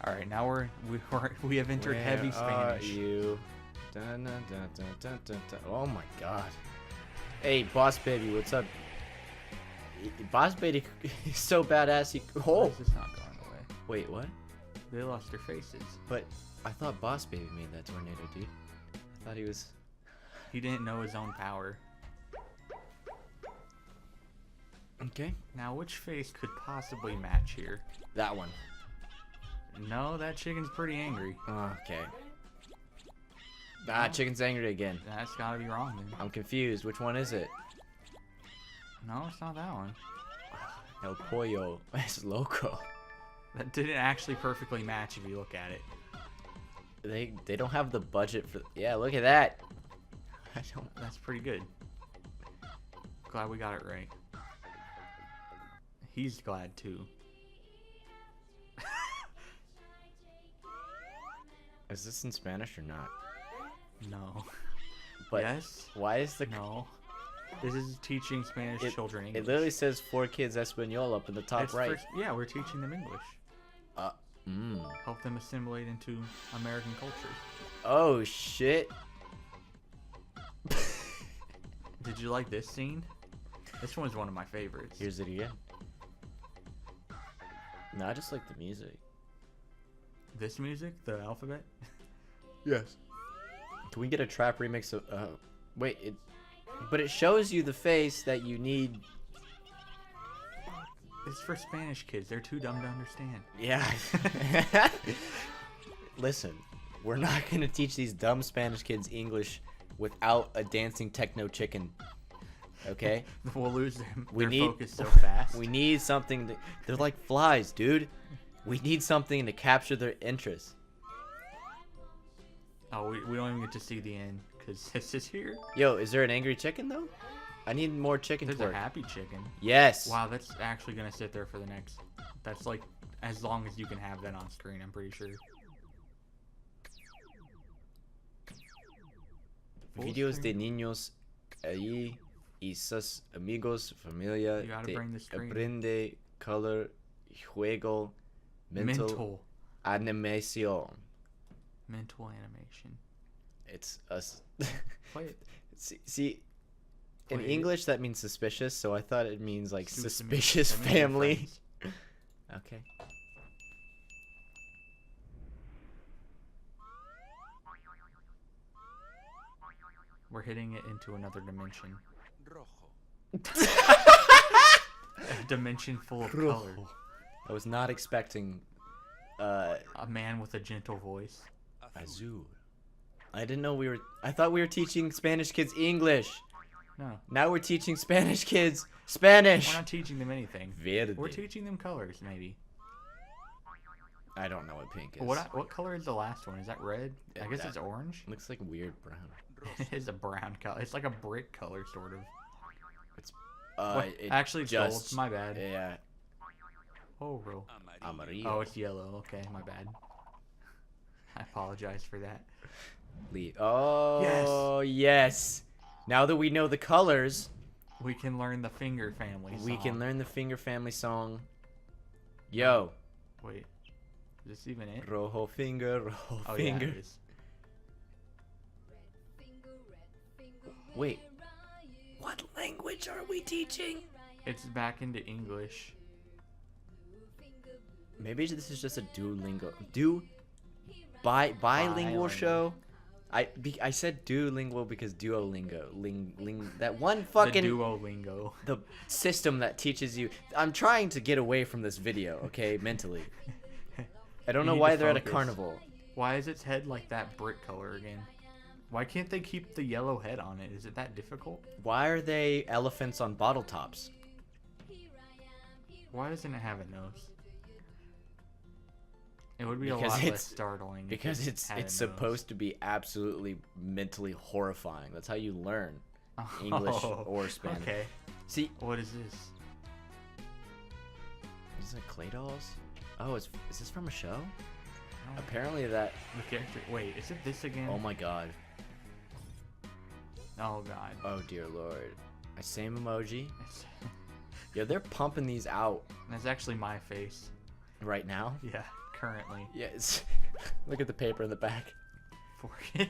All right, now we have entered heavy Spanish. You? Dun, dun, dun, dun, dun, dun, dun. Oh my god. Hey, Boss Baby, what's up? Boss Baby is so badass. Why is this not going away? Wait, what? They lost their faces. But I thought Boss Baby made that tornado, dude. I thought he was. He didn't know his own power. Okay. Now, which face could possibly match here? That one. No, that chicken's pretty angry. Okay. Ah, chicken's angry again. That's gotta be wrong then. I'm confused. Which one is it? No, it's not that one. El Pollo es loco. That didn't actually perfectly match if you look at it. They don't have the budget for. Yeah, look at that. I don't. That's pretty good. Glad we got it right. He's glad too. Is this in Spanish or not? No. But yes. Why is the no? This is teaching Spanish children English. It literally says 4 kids Espanol up in the top right. Yeah, we're teaching them English. Mm. Help them assimilate into American culture. Oh shit. Did you like this scene? This one's one of my favorites. Here's it again. No, I just like the music. This music? The alphabet? Yes. Can we get a trap remix of wait, but it shows you the face that you need. It's for Spanish kids. They're too dumb to understand. Yeah. Listen, we're not going to teach these dumb Spanish kids English without a dancing techno chicken. Okay? We'll lose them. We Their need focus so fast. We need something to, they're like flies, dude. We need something to capture their interest. Oh, we don't even get to see the end because this is here. Yo, is there an angry chicken though? I need more chicken There's twerk. a happy chicken. Yes. Wow, that's actually gonna sit there for the next. That's like as long as you can have that on screen. I'm pretty sure. Videos de niños allí y sus amigos, familia, You gotta de bring the screen. aprende, color, juego, mental animación. Mental animation. It's us. Play it. See, in Wait. English that means suspicious, so I thought it means like Suspicious. suspicious That means family. friends. Okay. We're hitting it into another dimension. Rojo. A dimension full of color. I was not expecting A man with a gentle voice. azul. I didn't know I thought we were teaching Spanish kids English. No, Now we're teaching Spanish kids Spanish. we're not teaching them anything. Verde. We're teaching them colors, maybe. I don't know what pink is. What color is the last one? Is that red? I guess it's orange. Looks like weird brown. It is a brown color. It's like a brick color, sort of. It's Actually, it's gold. My bad. Yeah. Oh, bro. Amarillo. Oh, it's yellow. Okay, my bad. I apologize for that. Oh, yes. Now that we know the colors, We can learn the finger family song. we can learn the Finger Family song. Yo. Wait. Is this even it? Rojo finger, rojo Oh, finger. yeah, it is. Wait. What language are we teaching? It's back into English. Maybe this is just a Duolingo. Bilingual Bilingual. show. I said Duolingo because Duolingo. That one fucking The Duolingo. the system that teaches you. I'm trying to get away from this video, okay, mentally. I don't You know need why to they're at a focus. carnival. Why is its head like that brick color again? Why can't they keep the yellow head on it? Is it that difficult? Why are they elephants on bottle tops? Why doesn't it have a nose? It would be a Because lot it's- less startling. if Because it it's had a supposed to be absolutely mentally horrifying. That's how you learn nose. English Oh, or Spanish. Okay. See, What is this? these are clay dolls. Oh, is this from a show? Oh, Apparently that. the character. Wait, is it this again? Oh my god. Oh god. Oh dear lord. Same emoji. It's, Yeah, they're pumping these out that's actually my face. right now. Yeah, currently. Yes. Look at the paper in the back. They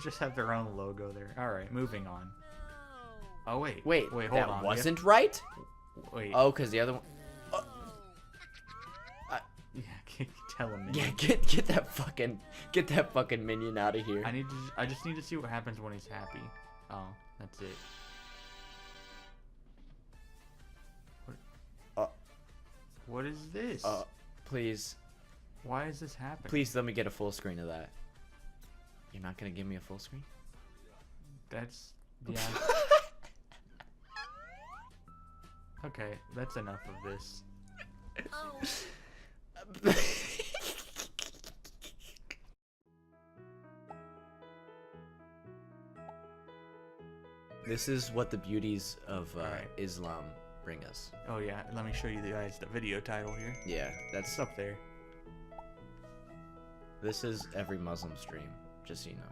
just have their own logo there. All right, moving on. Oh wait, Wait, hold that on. wasn't right? Wait. Oh, because the other one... Yeah, tell him. Yeah, get that fucking minion out of here. I just need to see what happens when he's happy. Oh, that's it. What is this? Please. Why is this happening? Please let me get a full screen of that. You're not gonna give me a full screen? That's yeah. Okay, that's enough of this. This is what the beauties of Alright. Islam bring us. Oh yeah, let me show you guys the video title here. Yeah, that's It's up there. This is every Muslim stream, just so you know.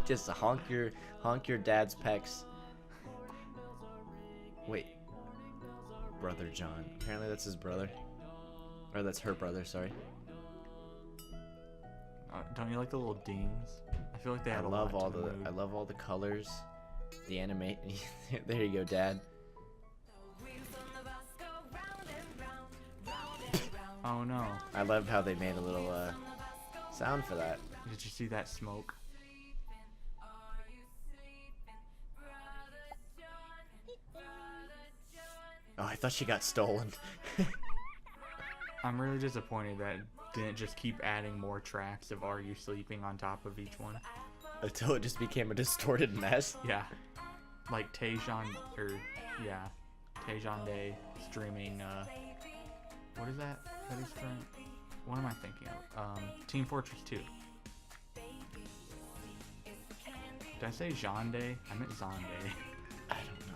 Just honk your dad's pecs. Wait. Brother John. Apparently that's his brother. Or that's her brother, sorry. Don't you like the little dings? I feel like they add a lot to the mood. I love all the colors. The anime. There you go, Dad. Oh no. I love how they made a little sound for that. Did you see that smoke? Oh, I thought she got stolen. I'm really disappointed that it didn't just keep adding more tracks of Are You Sleeping on top of each one. Until it just became a distorted mess. Yeah. Like Taejon, or yeah, Taejon Day streaming, what is that? That he's streaming? What am I thinking of? Team Fortress 2. Did I say Jean Day? I meant Zon Day. I don't know.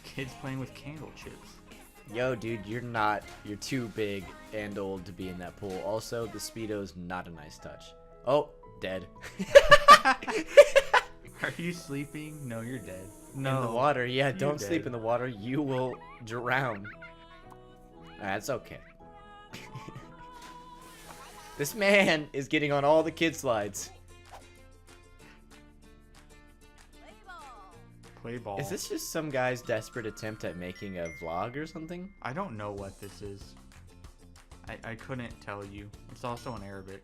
Kids playing with candle chips. Yo, dude, you're too big and old to be in that pool. Also, the Speedo's not a nice touch. Oh, dead. Are you sleeping? No, you're dead. No. In the water, yeah, You're don't sleep dead. in the water. You will drown. That's okay. This man is getting on all the kid slides. Play ball. Is this just some guy's desperate attempt at making a vlog or something? I don't know what this is. I couldn't tell you. It's also in Arabic.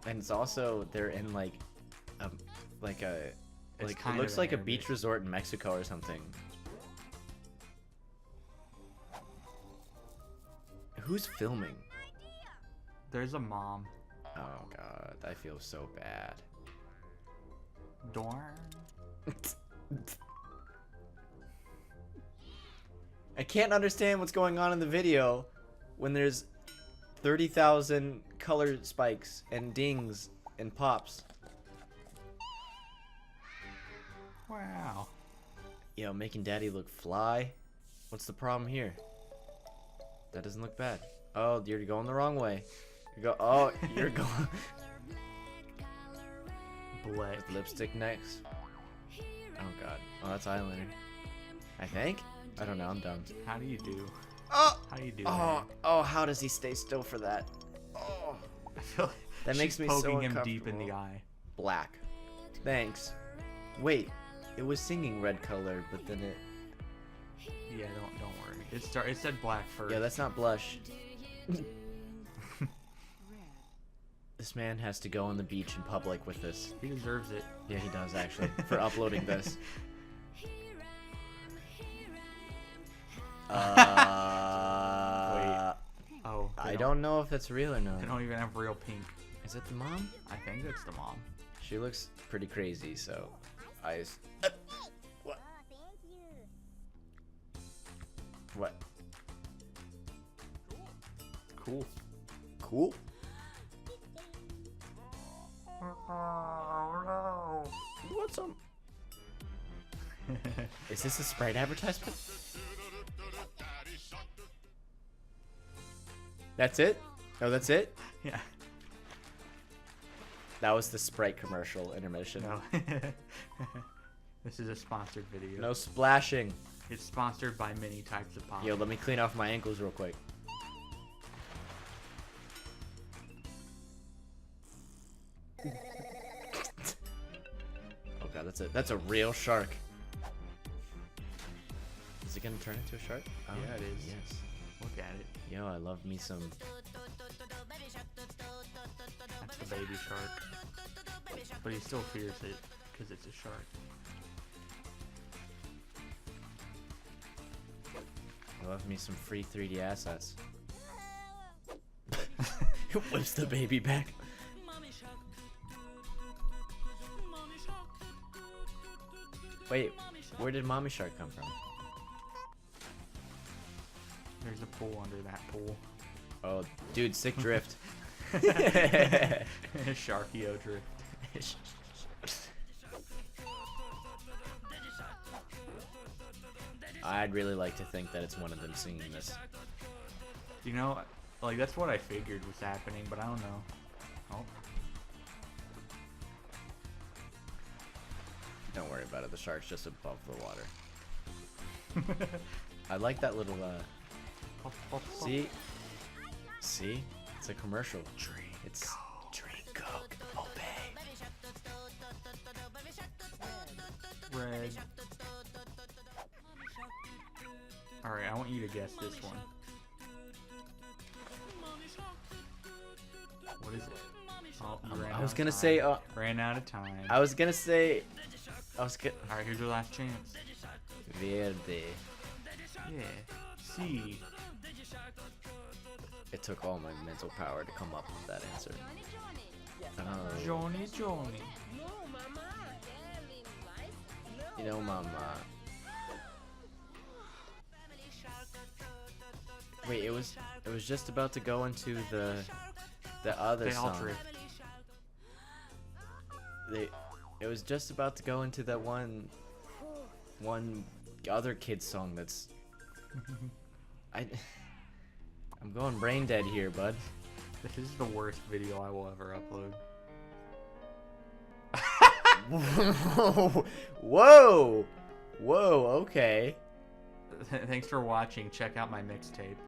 And it's also, they're in it kind looks of like a Arabic. beach resort in Mexico or something. Who's filming? There's a mom. Oh god, I feel so bad. Dorn. I can't understand what's going on in the video when there's 30,000 color spikes and dings and pops. Wow. Yo, making daddy look fly? What's the problem here? That doesn't look bad. Oh, you're going the wrong way. You're going Black. lipstick next. Oh god. Oh, that's eyeliner. I think? I don't know, I'm dumb. How do you do? Oh! How do you do? Oh, how does he stay still for that? Oh. I feel like That makes she's me so poking him deep in the uncomfortable. eye. Black. Thanks. Wait, it was singing red color, but then it... Yeah, don't worry. It said black first. Yeah, that's not blush. This man has to go on the beach in public with this. He deserves it. Yeah, he does actually, for uploading this. Oh. I don't know if that's real or not. They don't even have real pink. Is it the mom? I think that's the mom. She looks pretty crazy, so what? What? Cool. Cool? Oh What's up? Is this a Sprite advertisement? That's it? Oh, that's it? no. Yeah. That was the Sprite commercial intermission. No. This is a sponsored video. No splashing. It's sponsored by many types of pop. Yo, let me clean off my ankles real quick. Oh god, that's a real shark. Is it gonna turn into a shark? Oh, Yeah, it is. Yes. Look at it. Yo, I love me some. That's the baby shark. But he still fears it because it's a shark. I love me some free 3D assets. Whips the baby back. Wait, where did Mommy Shark come from? There's a pool under that pool. Oh, dude, sick drift. Sharkio drift. I'd really like to think that it's one of them singing this. You know, like that's what I figured was happening, but I don't know. Oh. Don't worry about it. The shark's just above the water. I like that little. See, it's a commercial. It's drink Coke, obey. Red. Alright, I want you to guess this one. What is it? Oh, you ran I was out of gonna time. say. Ran out of time. I was gonna say. Alright, here's your last chance. Verde. Yeah. C. It took all my mental power to come up with that answer. Oh. Johnny. You know, Mama. Wait, it was just about to go into the other They all song. drift. It was just about to go into that one other kid's song that's I'm going brain dead here, bud. This is the worst video I will ever upload. Whoa, okay. Thanks for watching. Check out my mixtape.